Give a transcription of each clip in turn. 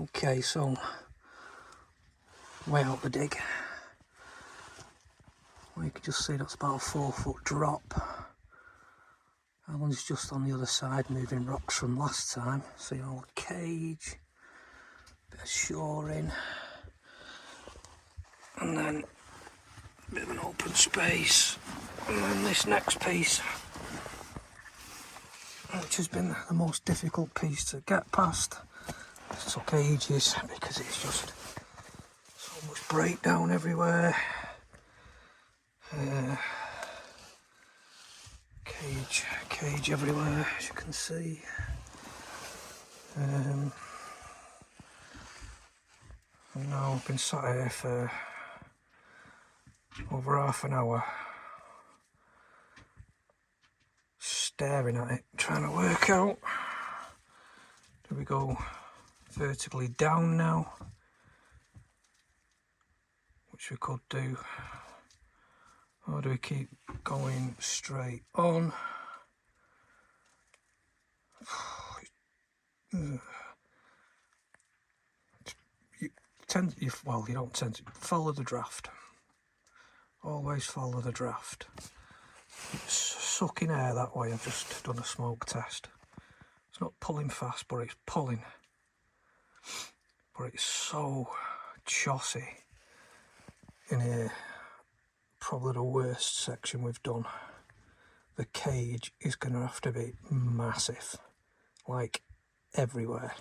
Okay, so way out the dig. Well, you can just see that's about a 4-foot drop. Alan's just on the other side moving rocks from last time. See all the cage, bit of shoring, and then a bit of an open space, and then this next piece, which has been the most difficult piece to get past. It took ages because it's just so much breakdown everywhere. Cage everywhere, as you can see. And now I've been sat here for over half an hour staring at it, trying to work out, do we go vertically down now, which we could do, or do we keep going straight on? You don't tend to follow the draft. Always follow the draft. It's sucking air that way. I've just done a smoke test. It's not pulling fast, but it's pulling. But it's so chossy in here. Probably the worst section we've done. The cage is going to have to be massive, like everywhere.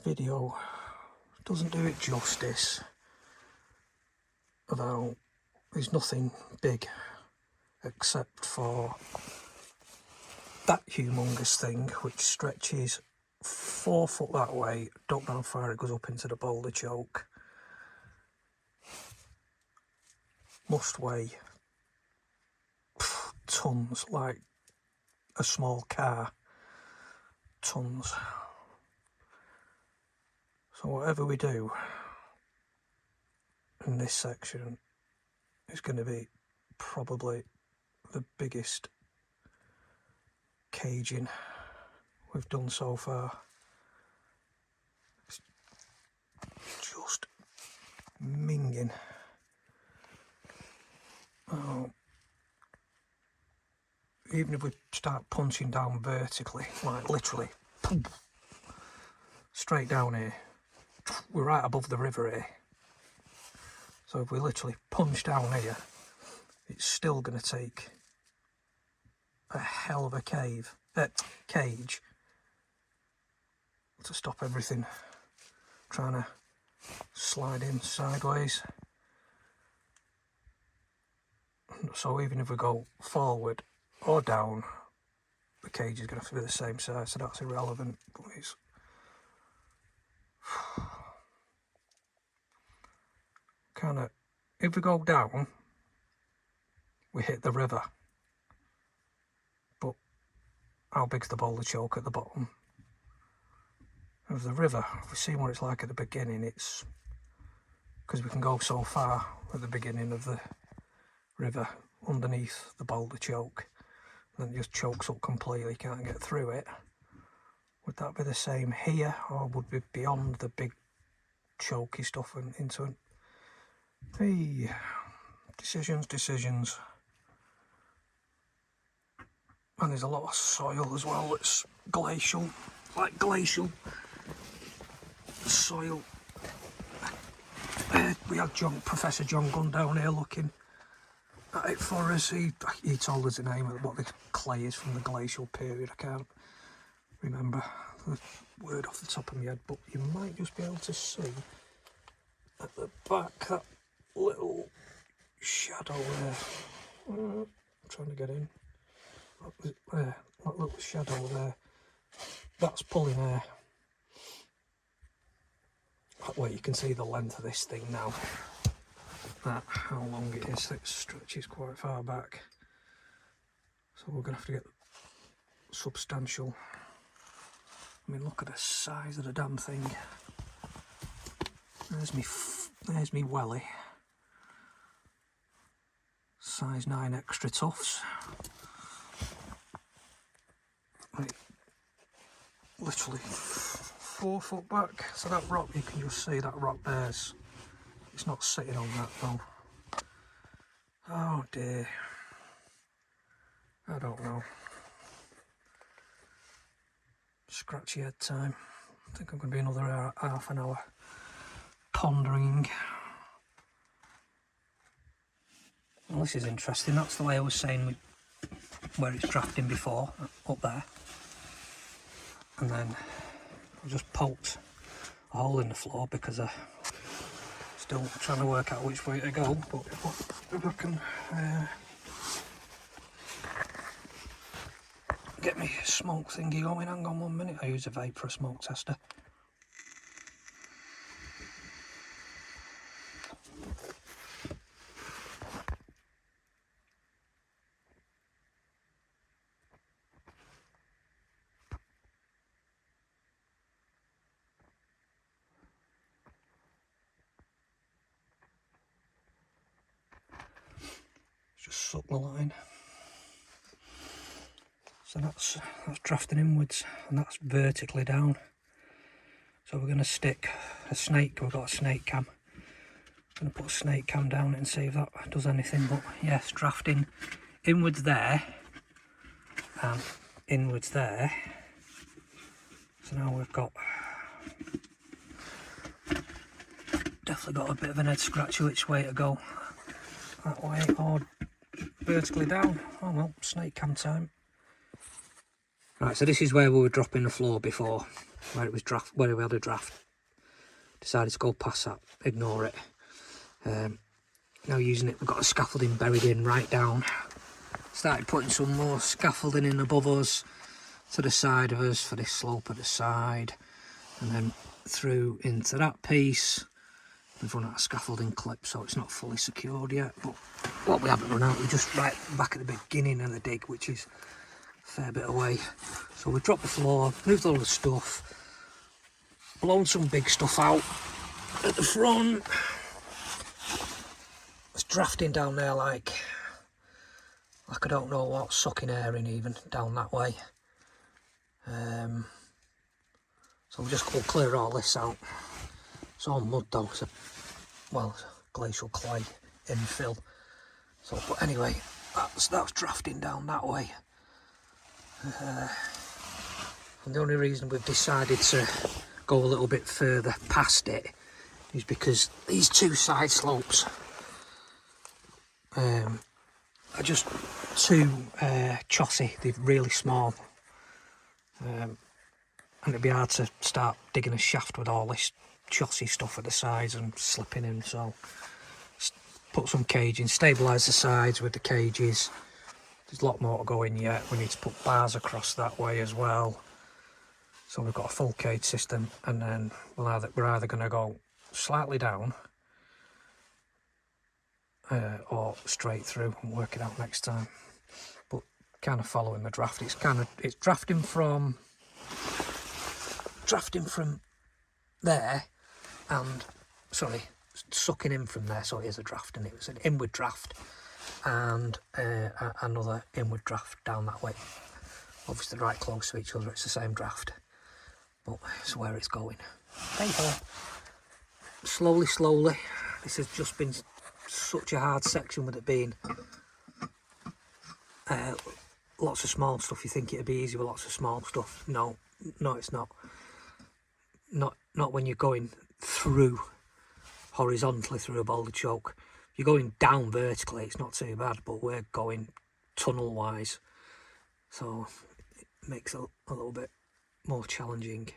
Video doesn't do it justice, although there's nothing big except for that humongous thing which stretches 4 foot that way. Don't know how far it goes up into the boulder choke. Must weigh tons, like a small car. Tons. So whatever we do in this section is going to be probably the biggest caging we've done so far. It's just minging. Oh, even if we start punching down vertically, like literally, straight down here, we're right above the river here. So if we literally punch down here, it's still going to take a hell of a cage to stop everything trying to slide in sideways. So even if we go forward or down, the cage is going to have to be the same size, so that's irrelevant. But it's kind of, if we go down, we hit the river. But how big's the boulder choke at the bottom? Of the river, if we see what it's like at the beginning, it's because we can go so far at the beginning of the river underneath the boulder choke, and then it just chokes up completely, can't get through it. Would that be the same here, or would we be beyond the big choky stuff and into it? Hey, decisions. And there's a lot of soil as well. It's glacial, like glacial soil. We had Professor John Gunn down here looking at it for us. He told us the name of what the clay is from the glacial period. I can't remember the word off the top of my head, but you might just be able to see at the back that little shadow there. I'm trying to get in. There, that little shadow there. That's pulling air. That way you can see the length of this thing now. That how long it is. It stretches quite far back. So we're going to have to get substantial. I mean, look at the size of the damn thing. There's me welly. Size 9 extra tufts. Like, literally 4 foot back. So that rock, you can just see that rock there's, it's not sitting on that though. Oh dear. I don't know. Scratchy head time. I think I'm going to be another half an hour pondering. Well, this is interesting. That's the way I was saying where it's drafting before, up there. And then I just poked a hole in the floor because I'm still trying to work out which way to go. But if I can get me smoke thingy going, hang on 1 minute. I use a vape for a smoke tester. Just suck the line. So that's drafting inwards, and that's vertically down. So we're going to stick a snake. We've got a snake cam. I'm going to put a snake cam down and see if that does anything. But yes, drafting inwards there and inwards there. So now we've got definitely got a bit of an head scratcher which way to go. That way or vertically down. Oh well, snake cam time. Right, so this is where we were dropping the floor before, where it was where we had a draft. Decided to go past that, ignore it. Now using it, we've got the scaffolding buried in right down. Started putting some more scaffolding in above us, to the side of us for this slope at the side, and then through into that piece. We've run out of scaffolding clip, so it's not fully secured yet, but what we haven't run out, we're just right back at the beginning of the dig, which is fair bit away. So we dropped the floor, moved all the stuff, blown some big stuff out at the front. It's drafting down there like I don't know what, sucking air in even down that way. So we'll clear all this out. It's all mud though, so, well, glacial clay infill. So, but anyway, that's drafting down that way. And the only reason we've decided to go a little bit further past it is because these two side slopes are just too chossy. They're really small, and it'd be hard to start digging a shaft with all this chossy stuff at the sides and slipping in. So put some caging, stabilise the sides with the cages. There's a lot more to go in yet. We need to put bars across that way as well. So we've got a full cage system, and then we're either going to go slightly down or straight through and work it out next time. But kind of following the draft. It's drafting from there, and sorry, sucking in from there. So it is a draft, and it was an inward draft and another inward draft down that way. Obviously right close to each other, it's the same draft, but it's where it's going. Slowly. This has just been such a hard section with it being lots of small stuff. You think it'd be easy with lots of small stuff. No, it's not. Not when you're going through horizontally through a boulder choke. If you're going down vertically, it's not too bad, but we're going tunnel wise, so it makes it a little bit more challenging.